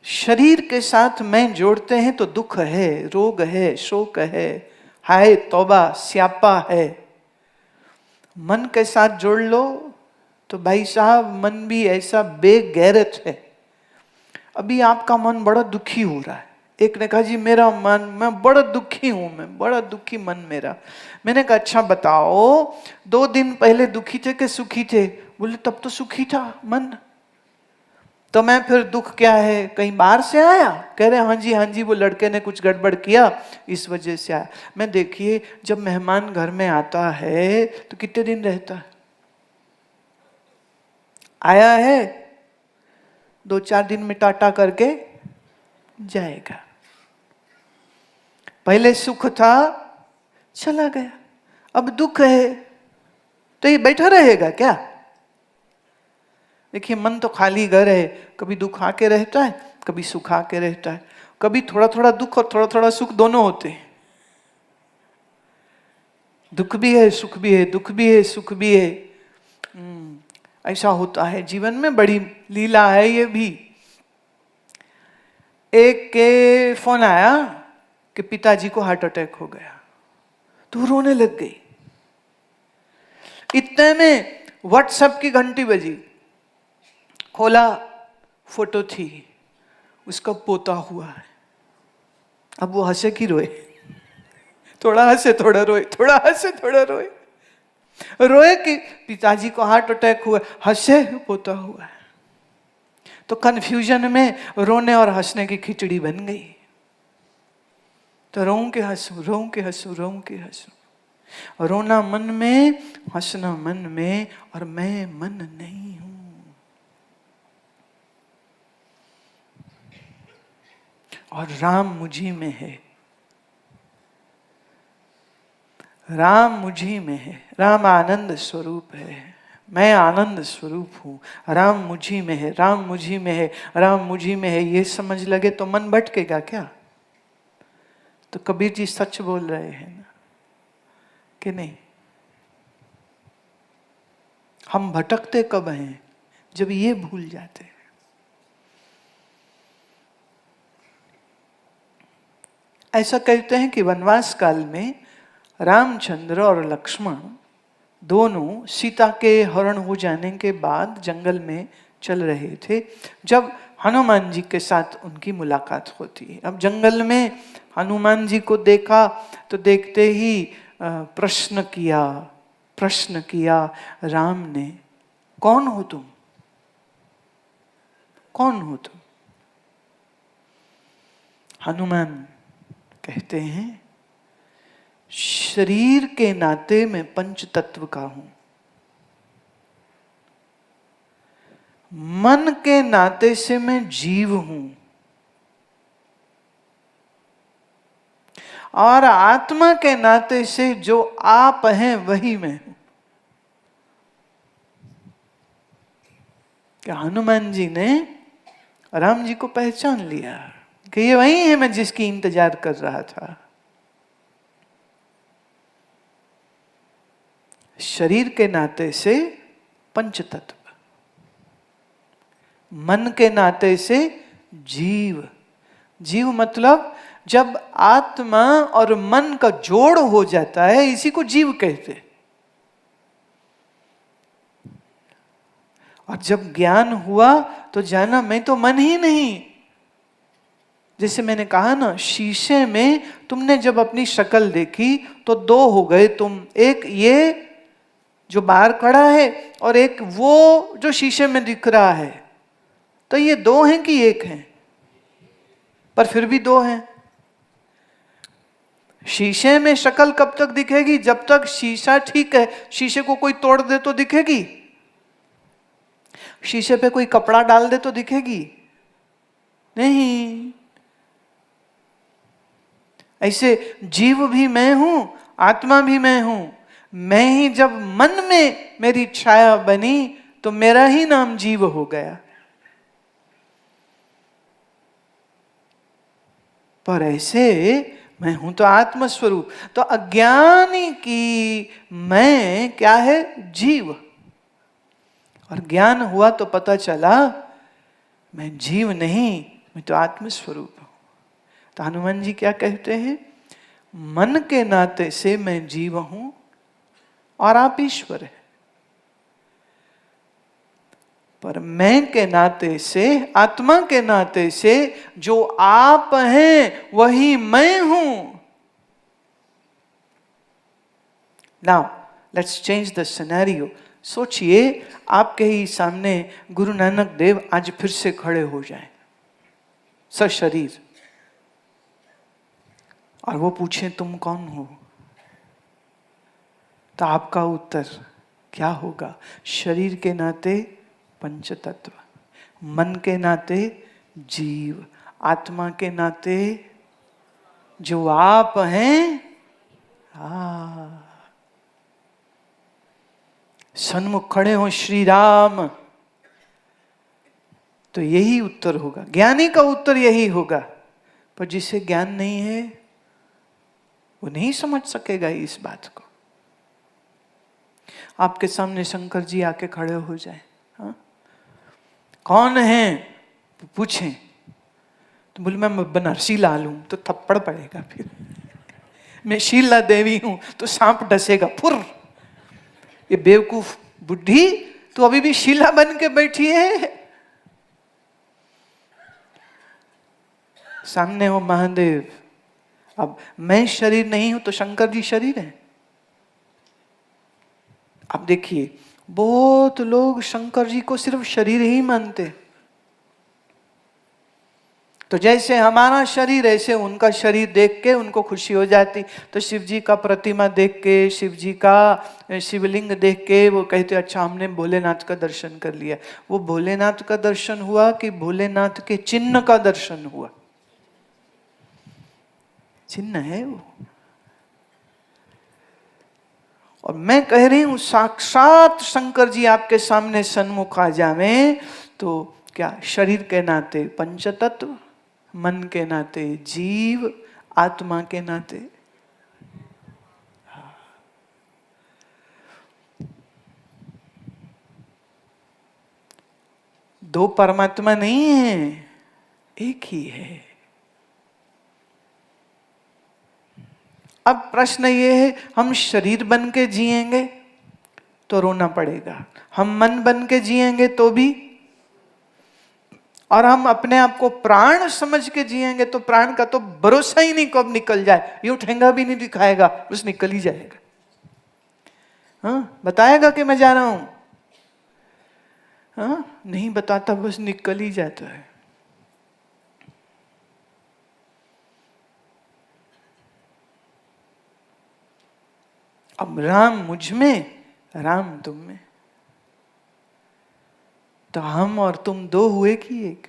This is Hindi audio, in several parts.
शरीर के साथ मैं जोड़ते हैं तो दुख है, रोग है, शोक है, हाय तौबा स्यापा है। मन के साथ जोड़ लो तो भाई साहब मन भी ऐसा बेगैरत है। अभी आपका मन बड़ा दुखी हो रहा है, एक ने कहा जी मेरा मन, मैं बड़ा दुखी हूं, मैं बड़ा दुखी मन मेरा। मैंने कहा अच्छा बताओ 2 दिन पहले दुखी थे कि सुखी थे? बोले तब तो सुखी था मन। तो मैं फिर दुख क्या है, कहीं बाहर से आया? कह रहे हाँ जी वो लड़के ने कुछ गड़बड़ किया इस वजह से आया। मैं देखिए जब मेहमान घर में आता है तो कितने दिन रहता है? आया है 2-4 दिन में टाटा करके जाएगा। पहले सुख था चला गया, अब दुख है तो ये बैठा रहेगा क्या? देखिए मन तो खाली घर है, कभी दुख आके रहता है, कभी सुख आके रहता है, कभी थोड़ा थोड़ा दुख और थोड़ा थोड़ा सुख दोनों होते हैं। दुख भी है सुख भी है, दुख भी है सुख भी है। ऐसा होता है जीवन में, बड़ी लीला है ये भी। एक के फोन आया कि पिताजी को हार्ट अटैक हो गया, तो रोने लग गई। इतने में व्हाट्सएप की घंटी बजी, खोला, फोटो थी, उसका पोता हुआ है। अब वो हंसे कि रोए? थोड़ा हंसे थोड़ा रोए, थोड़ा हंसे थोड़ा रोए। रोए कि पिताजी को हार्ट अटैक हुआ, हंसे पोता हुआ है। तो कंफ्यूजन में रोने और हंसने की खिचड़ी बन गई। तो रोऊं के हंसू, रोऊं के हंसू, रोऊं के हंसू। रोना मन में, हंसना मन में, और मैं मन नहीं हूं। और राम मुझी में है, राम मुझी में है। राम आनंद स्वरूप है, मैं आनंद स्वरूप हूं। राम मुझी में है, राम मुझी में है, राम मुझी में है, ये समझ लगे तो मन भटकेगा क्या? तो कबीर जी सच बोल रहे हैं ना कि नहीं? हम भटकते कब हैं? जब ये भूल जाते हैं। ऐसा कहते हैं कि वनवास काल में रामचंद्र और लक्ष्मण दोनों सीता के हरण हो जाने के बाद जंगल में चल रहे थे, जब हनुमान जी के साथ उनकी मुलाकात होती है। अब जंगल में हनुमान जी को देखा तो देखते ही प्रश्न किया राम ने, कौन हो तुम? कौन हो तुम? हनुमान कहते हैं शरीर के नाते मैं पंच तत्व का हूं, मन के नाते से मैं जीव हूं, और आत्मा के नाते से जो आप हैं वही मैं हूं। क्या हनुमान जी ने राम जी को पहचान लिया कि ये वही है मैं जिसकी इंतजार कर रहा था। शरीर के नाते से पंच तत्व, मन के नाते से जीव। जीव मतलब जब आत्मा और मन का जोड़ हो जाता है, इसी को जीव कहते। और जब ज्ञान हुआ तो जाना मैं तो मन ही नहीं। जैसे मैंने कहा ना, शीशे में तुमने जब अपनी शक्ल देखी तो 2 हो गए तुम, एक ये जो बाहर खड़ा है और एक वो जो शीशे में दिख रहा है। तो ये 2 हैं कि 1 हैं? पर फिर भी 2 हैं। शीशे में शक्ल कब तक दिखेगी? जब तक शीशा ठीक है। शीशे को कोई तोड़ दे तो दिखेगी? शीशे पे कोई कपड़ा डाल दे तो दिखेगी? नहीं। ऐसे जीव भी मैं हूं, आत्मा भी मैं हूं। मैं ही जब मन में मेरी छाया बनी तो मेरा ही नाम जीव हो गया। पर ऐसे मैं हूं तो आत्मस्वरूप। तो अज्ञानी की मैं क्या है? जीव। और ज्ञान हुआ तो पता चला मैं जीव नहीं, मैं तो आत्मस्वरूप हूं। तो हनुमान जी क्या कहते हैं? मन के नाते से मैं जीव हूं और आप ईश्वर है, पर मैं के नाते से, आत्मा के नाते से जो आप हैं वही मैं हूं। Now let's change the scenario. सोचिए आपके ही सामने गुरु नानक देव आज फिर से खड़े हो जाएं सशरीर, और वो पूछें तुम कौन हो? तो आपका उत्तर क्या होगा? शरीर के नाते पंच तत्व, मन के नाते जीव, आत्मा के नाते जो आप हैं। सन्मुख खड़े हो श्री राम, तो यही उत्तर होगा, ज्ञानी का उत्तर यही होगा। पर जिसे ज्ञान नहीं है वो नहीं समझ सकेगा इस बात को। आपके सामने शंकर जी आके खड़े हो जाए, हाँ? कौन है पूछें तो बोले मैं बनारसी लाल हूं, तो थप्पड़ पड़ेगा फिर। मैं शीला देवी हूं तो सांप डसेगा, फुर। ये बेवकूफ बुढ़ी तो अभी भी शीला बन के बैठी है। सामने हो महादेव। अब मैं शरीर नहीं हूं तो शंकर जी शरीर है। अब देखिए बहुत लोग शंकर जी को सिर्फ शरीर ही मानते। तो जैसे हमारा शरीर ऐसे उनका शरीर देख के उनको खुशी हो जाती। तो शिव जी का प्रतिमा देख के, शिव जी का शिवलिंग देख के वो कहते अच्छा हमने भोलेनाथ का दर्शन कर लिया। वो भोलेनाथ का दर्शन हुआ कि भोलेनाथ के चिन्ह का दर्शन हुआ? चिन्ह है वो। और मैं कह रही हूं साक्षात शंकर जी आपके सामने सन्मुख आ जावे तो क्या शरीर के नाते पंचतत्व, मन के नाते जीव, आत्मा के नाते दो परमात्मा नहीं है, एक ही है। अब प्रश्न ये है हम शरीर बन के जिएंगे तो रोना पड़ेगा, हम मन बन के जिएंगे तो भी, और हम अपने आप को प्राण समझ के जिएंगे तो प्राण का तो भरोसा ही नहीं कब निकल जाए। यूं ठेंगा भी नहीं दिखाएगा, बस निकल ही जाएगा। हाँ बताएगा कि मैं जा रहा हूं? हाँ नहीं बताता, बस निकल ही जाता है। अब राम मुझ में, राम तुम में, तो हम और तुम दो हुए कि एक?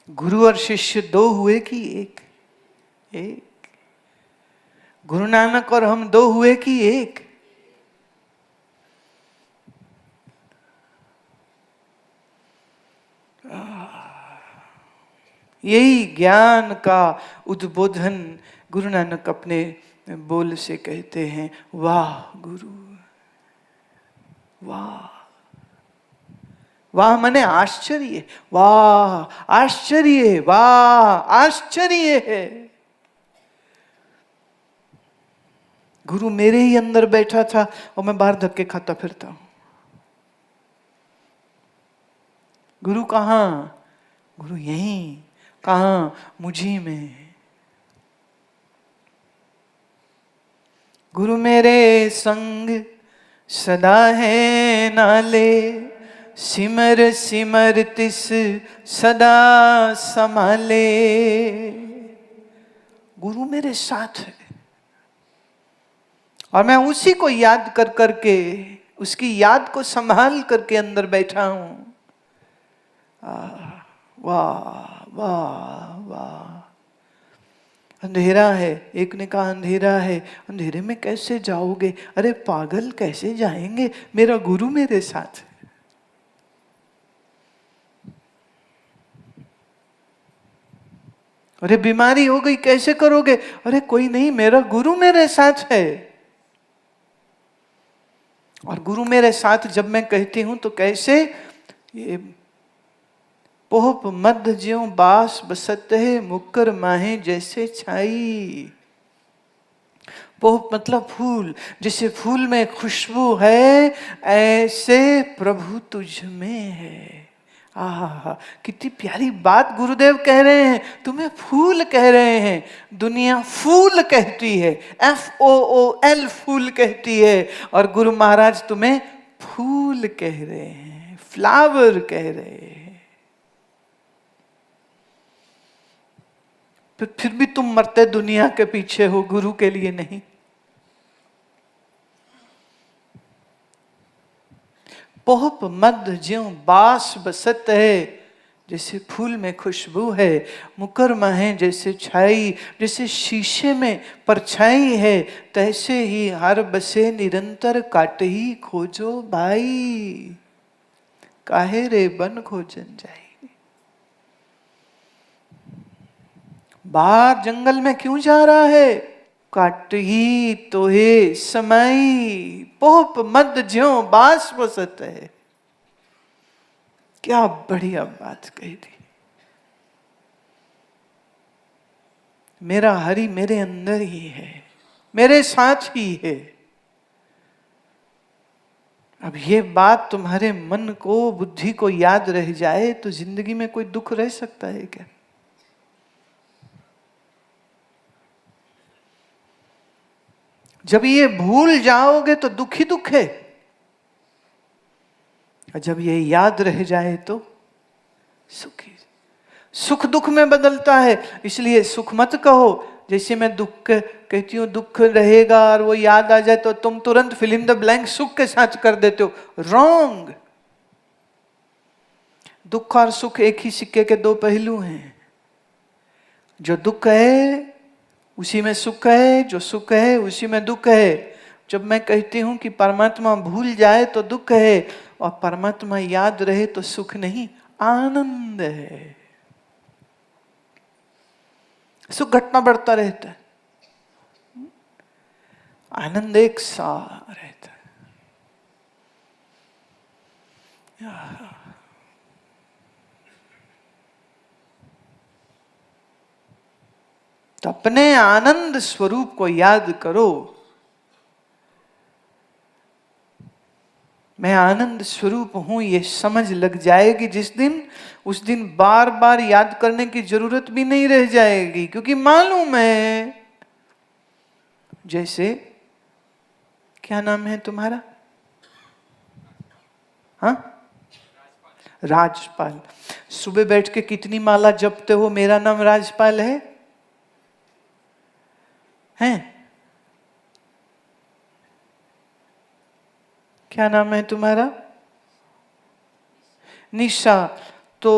गुरु और शिष्य दो हुए कि एक? एक। गुरु नानक और हम दो हुए कि एक? यही ज्ञान का उद्बोधन गुरु नानक अपने बोल से कहते हैं, वाह गुरु वाह। वाह मने आश्चर्य, वाह आश्चर्य, वाह आश्चर्य है। गुरु मेरे ही अंदर बैठा था और मैं बाहर धक्के खाता फिरता हूं। गुरु कहां? गुरु यहीं, कहां? मुझी में। गुरु मेरे संग सदा है नाले, सिमर सिमर तिस सदा संभाले। गुरु मेरे साथ है और मैं उसी को याद कर करके, उसकी याद को संभाल करके अंदर बैठा हूं। वाह वाह वाह। अंधेरा है, एक ने कहा अंधेरा है, अंधेरे में कैसे जाओगे? अरे पागल कैसे जाएंगे, मेरा गुरु मेरे साथ है। अरे बीमारी हो गई कैसे करोगे? अरे कोई नहीं, मेरा गुरु मेरे साथ है। और गुरु मेरे साथ जब मैं कहती हूं तो कैसे, ये पोहप मध्य ज्यों बास बसत है, मुक्कर माहे जैसे छाई। पोहप मतलब फूल, जैसे फूल में खुशबू है ऐसे प्रभु तुझ में है। आहा, कितनी प्यारी बात गुरुदेव कह रहे हैं। तुम्हें फूल कह रहे हैं, दुनिया फूल कहती है, FOOL फूल कहती है, और गुरु महाराज तुम्हें फूल कह रहे हैं, फ्लावर कह रहे हैं। फिर भी तुम मरते दुनिया के पीछे हो, गुरु के लिए नहीं। पोहप मध्य ज्यों बास बसत है, जैसे फूल में खुशबू है, मुकर है जैसे छाई, जैसे शीशे में परछाई है, तैसे ही हर बसे निरंतर काट ही खोजो भाई। काहे रे बन खोजन जाई। बाहर जंगल में क्यों जा रहा है? काट ही तो है समाई, पोहप मध्य ज्यों बास बसत है। क्या बढ़िया बात कही थी। मेरा हरि मेरे अंदर ही है, मेरे साथ ही है। अब ये बात तुम्हारे मन को, बुद्धि को याद रह जाए तो जिंदगी में कोई दुख रह सकता है क्या? जब ये भूल जाओगे तो दुख ही दुख है, और जब ये याद रह जाए तो सुख ही। सुख दुख में बदलता है, इसलिए सुख मत कहो। जैसे मैं दुख कहती हूँ दुख रहेगा और वो याद आ जाए तो तुम तुरंत फिल इन द ब्लैंक सुख के साथ कर देते हो। रॉन्ग। दुख और सुख एक ही सिक्के के दो पहलू हैं। जो दुख है उसी में सुख है, जो सुख है उसी में दुख है। जब मैं कहती हूं कि परमात्मा भूल जाए तो दुख है, और परमात्मा याद रहे तो सुख नहीं, आनंद है। सुख घटना बढ़ता रहता है, आनंद एक सा रहता है। तो अपने आनंद स्वरूप को याद करो। मैं आनंद स्वरूप हूं, ये समझ लग जाएगी जिस दिन, उस दिन बार बार याद करने की जरूरत भी नहीं रह जाएगी, क्योंकि मालूम है। जैसे क्या नाम है तुम्हारा? हाँ, राजपाल। सुबह बैठ के कितनी माला जपते हो? मेरा नाम राजपाल है, हैं? क्या नाम है तुम्हारा? निशा। तो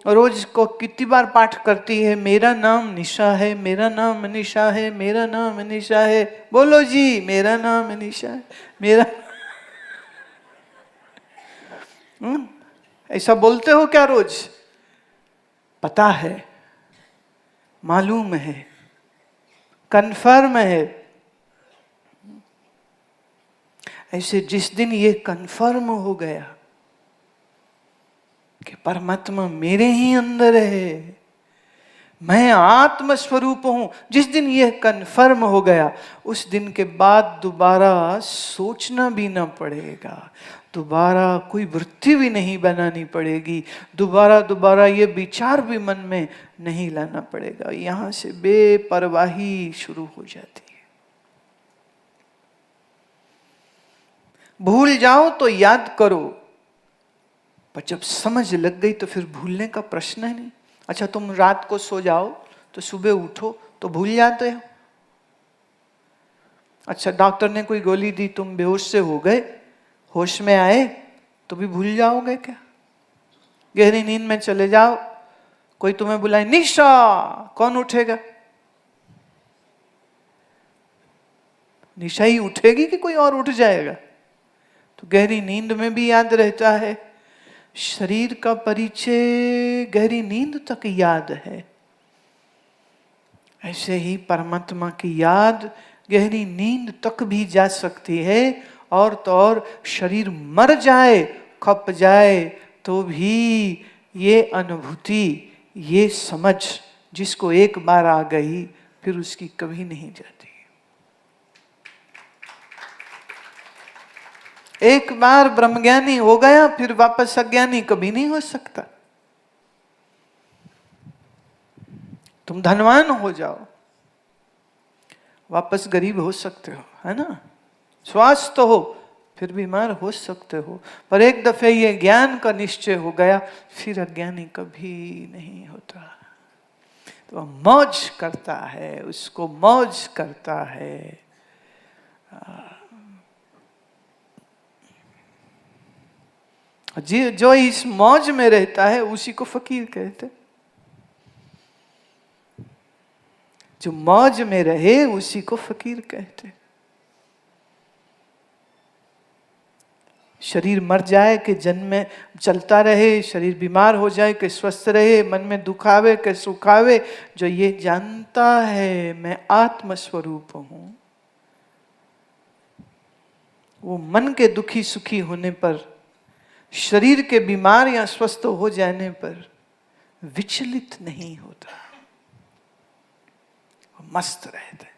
रोज को कितनी बार पाठ करती है? मेरा नाम निशा है, मेरा नाम निशा है, मेरा नाम निशा है। बोलो जी, मेरा नाम निशा है, मेरा। ऐसा बोलते हो क्या रोज? पता है, मालूम है, कन्फर्म है। ऐसे जिस दिन ये कन्फर्म हो गया कि परमात्मा मेरे ही अंदर है, मैं आत्म स्वरूप हूं, जिस दिन ये कन्फर्म हो गया, उस दिन के बाद दोबारा सोचना भी ना पड़ेगा, दोबारा कोई वृत्ति भी नहीं बनानी पड़ेगी, दोबारा ये विचार भी मन में नहीं लाना पड़ेगा। यहां से बेपरवाही शुरू हो जाती है। भूल जाओ तो याद करो, पर जब समझ लग गई तो फिर भूलने का प्रश्न है नहीं। अच्छा, तुम रात को सो जाओ तो सुबह उठो तो भूल जाते हो। अच्छा, डॉक्टर ने कोई गोली दी, तुम बेहोश से हो गए, होश में आए तो भी भूल जाओगे क्या? गहरी नींद में चले जाओ, कोई तुम्हें बुलाए निशा, कौन उठेगा? निशा ही उठेगी कि कोई और उठ जाएगा? तो गहरी नींद में भी याद रहता है। शरीर का परिचय गहरी नींद तक याद है, ऐसे ही परमात्मा की याद गहरी नींद तक भी जा सकती है। और तो और शरीर मर जाए, खप जाए तो भी ये अनुभूति, ये समझ जिसको एक बार आ गई फिर उसकी कभी नहीं जाती। एक बार ब्रह्मज्ञानी हो गया फिर वापस अज्ञानी कभी नहीं हो सकता। तुम धनवान हो जाओ, वापस गरीब हो सकते हो, है ना। स्वास्थ्य हो फिर बीमार हो सकते हो, पर एक दफे ये ज्ञान का निश्चय हो गया फिर अज्ञानी कभी नहीं होता। तो वह मौज करता है, उसको मौज करता है। जी, जो इस मौज में रहता है उसी को फकीर कहते। जो मौज में रहे उसी को फकीर कहते। शरीर मर जाए कि जन्म में चलता रहे, शरीर बीमार हो जाए कि स्वस्थ रहे, मन में दुख आवे कि सुख आवे, जो ये जानता है मैं आत्म स्वरूप हूं, वो मन के दुखी सुखी होने पर, शरीर के बीमार या स्वस्थ हो जाने पर विचलित नहीं होता, मस्त रहता है।